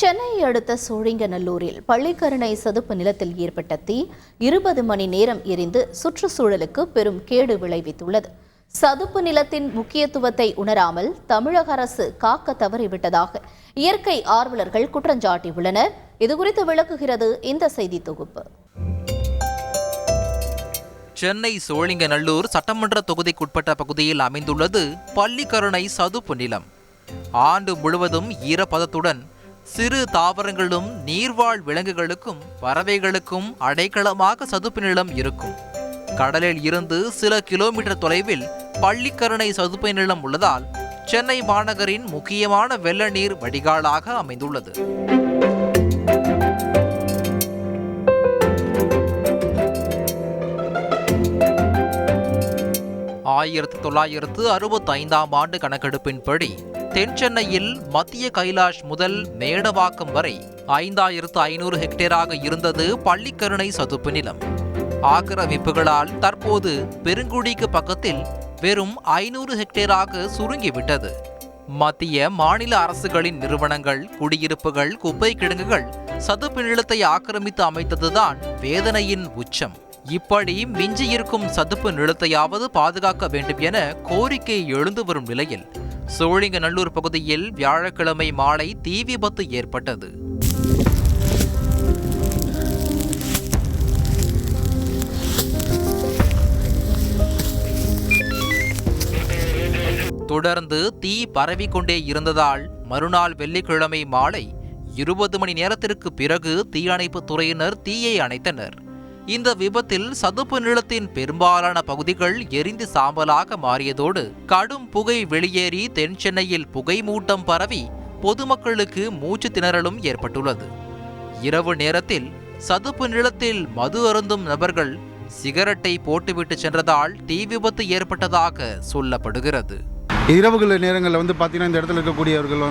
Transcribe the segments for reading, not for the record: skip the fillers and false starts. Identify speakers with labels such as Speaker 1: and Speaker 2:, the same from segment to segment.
Speaker 1: சென்னையை அடுத்த சோழிங்கநல்லூரில் பள்ளிக்கரணை சதுப்பு நிலத்தில் ஏற்பட்ட தீ 20 மணி நேரம் எரிந்து சுற்றுச்சூழலுக்கு பெரும் கேடு விளைவித்துள்ளது. சதுப்பு நிலத்தின் முக்கியத்துவத்தை உணராமல் தமிழக அரசு காக்க தவறிவிட்டதாக இயற்கை ஆர்வலர்கள் குற்றஞ்சாட்டியுள்ளனர். இதுகுறித்து விளக்குகிறது இந்த செய்தி தொகுப்பு.
Speaker 2: சென்னை சோழிங்கநல்லூர் சட்டமன்ற தொகுதிக்குட்பட்ட பகுதியில் அமைந்துள்ளது பள்ளிக்கரணை சதுப்பு நிலம். ஆண்டு முழுவதும் ஈரப்பதத்துடன் சிறு தாவரங்களும் நீர்வாழ் விலங்குகளுக்கும் பறவைகளுக்கும் அடைக்கலமாக சதுப்பு நிலம் இருக்கும். கடலில் இருந்து சில கிலோமீட்டர் தொலைவில் பள்ளிக்கரணை சதுப்பு நிலம் உள்ளதால் சென்னை மாநகரின் முக்கியமான வெள்ள நீர் வடிகாலாக அமைந்துள்ளது. ஆயிரத்து 1965ஆம் ஆண்டு கணக்கெடுப்பின்படி தென் சென்னையில் மத்திய கைலாஷ் முதல் மேடவாக்கம் வரை 5500 ஹெக்டேராக இருந்தது பள்ளிக்கரணை சதுப்பு நிலம். ஆக்கிரமிப்புகளால் தற்போது பெருங்குடிக்கு பக்கத்தில் வெறும் 500 ஹெக்டேராக சுருங்கிவிட்டது. மத்திய மாநில அரசுகளின் நிறுவனங்கள், குடியிருப்புகள், குப்பை கிடங்குகள் சதுப்பு நிலத்தை ஆக்கிரமித்து அமைத்ததுதான் வேதனையின் உச்சம். இப்படி மிஞ்சியிருக்கும் சதுப்பு நிலத்தையாவது பாதுகாக்க வேண்டும் என கோரிக்கை எழுந்து வரும் நிலையில் சோழிங்கநல்லூர் பகுதியில் வியாழக்கிழமை மாலை தீ விபத்து ஏற்பட்டது. தொடர்ந்து தீ பரவிக்கொண்டே இருந்ததால் மறுநாள் வெள்ளிக்கிழமை மாலை 20 மணி நேரத்திற்கு பிறகு தீயணைப்பு துறையினர் தீயை அணைத்தனர். இந்த விபத்தில் சதுப்பு நிலத்தின் பெரும்பாலான பகுதிகள் எரிந்து சாம்பலாக மாறியதோடு கடும் புகை வெளியேறி தென் சென்னையில் புகை மூட்டம் பரவி பொதுமக்களுக்கு மூச்சு திணறலும் ஏற்பட்டுள்ளது. இரவு நேரத்தில் சதுப்பு நிலத்தில் மது அருந்தும் நபர்கள் சிகரெட்டை போட்டுவிட்டு சென்றதால் தீ விபத்து ஏற்பட்டதாக சொல்லப்படுகிறது.
Speaker 3: இரவுகள் நேரங்களில் பார்த்தீங்கன்னா இந்த இடத்துல இருக்கக்கூடியவர்கள்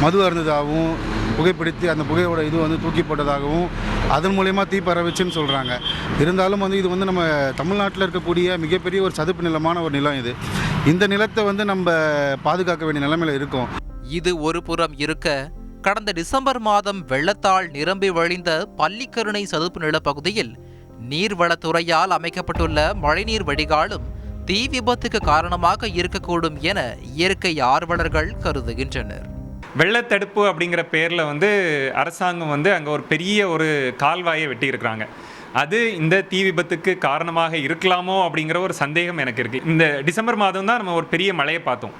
Speaker 3: மது அருந்ததாகவும் புகைப்பிடித்து அந்த புகையோட தூக்கி போட்டதாகவும் அதன் மூலயமா தீ பரவிச்சுன்னு சொல்கிறாங்க. இருந்தாலும் இது நம்ம தமிழ்நாட்டில் இருக்கக்கூடிய மிகப்பெரிய ஒரு சதுப்பு நிலமான ஒரு நிலம். இந்த நிலத்தை நம்ம பாதுகாக்க வேண்டிய நிலைமையில் இருக்கோம்.
Speaker 2: இது ஒரு புறம் இருக்க, கடந்த டிசம்பர் மாதம் வெள்ளத்தால் நிரம்பி வழிந்த பள்ளிக்கரணை சதுப்பு நில பகுதியில் நீர்வளத்துறையால் அமைக்கப்பட்டுள்ள மழைநீர் வடிகாலும் தீ விபத்துக்கு காரணமாக இருக்கக்கூடும் என இயற்கை ஆர்வலர்கள் கருதுகின்றனர்.
Speaker 4: வெள்ளத்தடுப்பு அப்படிங்கிற பேரில் அரசாங்கம் அங்கே ஒரு பெரிய ஒரு கால்வாயை வெட்டியிருக்கிறாங்க. அது இந்த தீ விபத்துக்கு காரணமாக இருக்கலாமோ அப்படிங்கிற ஒரு சந்தேகம் எனக்கு இருக்குது. இந்த டிசம்பர் மாதம் தான் நம்ம ஒரு பெரிய மழையை பார்த்தோம்.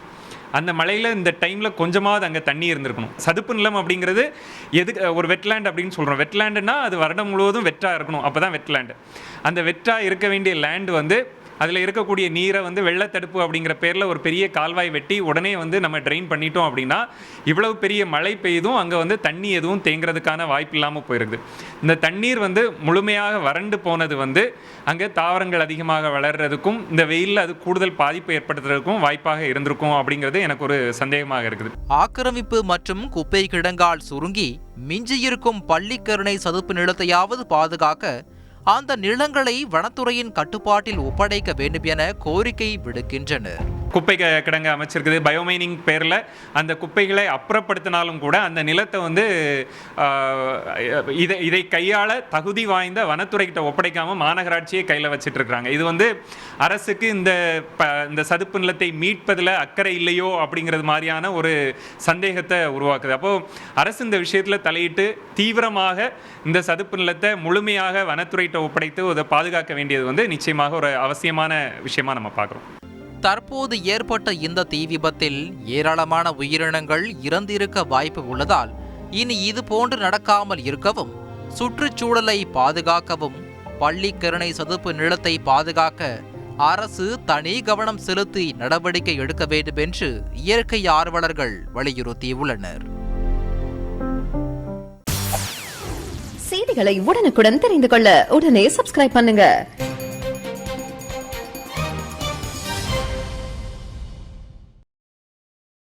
Speaker 4: அந்த மழையில் இந்த டைமில் கொஞ்சமாவது அங்கே தண்ணி இருந்திருக்கணும். சதுப்பு நிலம் அப்படிங்கிறது ஒரு வெட்லேண்ட் அப்படின்னு சொல்கிறோம். வெட்லேண்டுன்னா அது வருடம் முழுவதும் வெட்டாக இருக்கணும், அப்போ தான் வெட்லேண்டு. அந்த வெட்டாக இருக்க வேண்டிய லேண்டு அதில் இருக்கக்கூடிய நீரை வெள்ளத்தடுப்பு அப்படிங்கிற பேரில் ஒரு பெரிய கால்வாய் வெட்டி உடனே நம்ம ட்ரெயின் பண்ணிட்டோம் அப்படின்னா இவ்வளவு பெரிய மழை பெய்தும் அங்கே தண்ணி எதுவும் தேங்குறதுக்கான வாய்ப்பு இல்லாமல் போயிருக்குது. இந்த தண்ணீர் முழுமையாக வறண்டு போனது அங்கே தாவரங்கள் அதிகமாக வளர்கிறதுக்கும் இந்த வெயிலில் அது கூடுதல் பாதிப்பு ஏற்படுத்துறதுக்கும் வாய்ப்பாக இருந்திருக்கும் அப்படிங்கிறது எனக்கு ஒரு சந்தேகமாக இருக்குது.
Speaker 2: ஆக்கிரமிப்பு மற்றும் குப்பை கிடங்கால் சுருங்கி மிஞ்சியிருக்கும் பள்ளிக்கரணை சதுப்பு நிலத்தையாவது பாதுகாக்க அந்த நிலங்களை வனத்துறையின் கட்டுப்பாட்டில் ஒப்படைக்க வேண்டும் என கோரிக்கை விடுக்கின்றனர்.
Speaker 4: குப்பை கிடங்கு அமைச்சிருக்குது. பயோமைனிங் பேரில் அந்த குப்பைகளை அப்புறப்படுத்தினாலும் கூட அந்த நிலத்தை இதை கையாள தகுதி வாய்ந்த வனத்துறைகிட்ட ஒப்படைக்காமல் மாநகராட்சியை கையில் வச்சுட்டு இருக்கிறாங்க. இது அரசுக்கு இந்த சதுப்பு நிலத்தை மீட்பதில் அக்கறை இல்லையோ அப்படிங்கிறது மாதிரியான ஒரு சந்தேகத்தை உருவாக்குது. அப்போது அரசு இந்த விஷயத்தில் தலையிட்டு தீவிரமாக இந்த சதுப்பு நிலத்தை முழுமையாக வனத்துறைகிட்ட ஒப்படைத்து அதை பாதுகாக்க வேண்டியது நிச்சயமாக ஒரு அவசியமான விஷயமா நம்ம பார்க்குறோம்.
Speaker 2: தற்போது ஏற்பட்ட இந்த தீ விபத்தில் ஏராளமான உயிரினங்கள் இறந்திருக்க வாய்ப்பு உள்ளதால் இனி இது போன்று நடக்காமல் இருக்கவும், சுற்றுச்சூழலை பாதுகாக்கவும், பள்ளிக்கரணை சதுப்பு நிலத்தை பாதுகாக்க அரசு தனி கவனம் செலுத்தி நடவடிக்கை எடுக்க வேண்டும் என்று இயற்கை ஆர்வலர்கள் வலியுறுத்தியுள்ளனர்.
Speaker 5: செய்திகளை உடனுக்குடன் தெரிந்து கொள்ள உடனே சப்ஸ்கிரைப் பண்ணுங்க.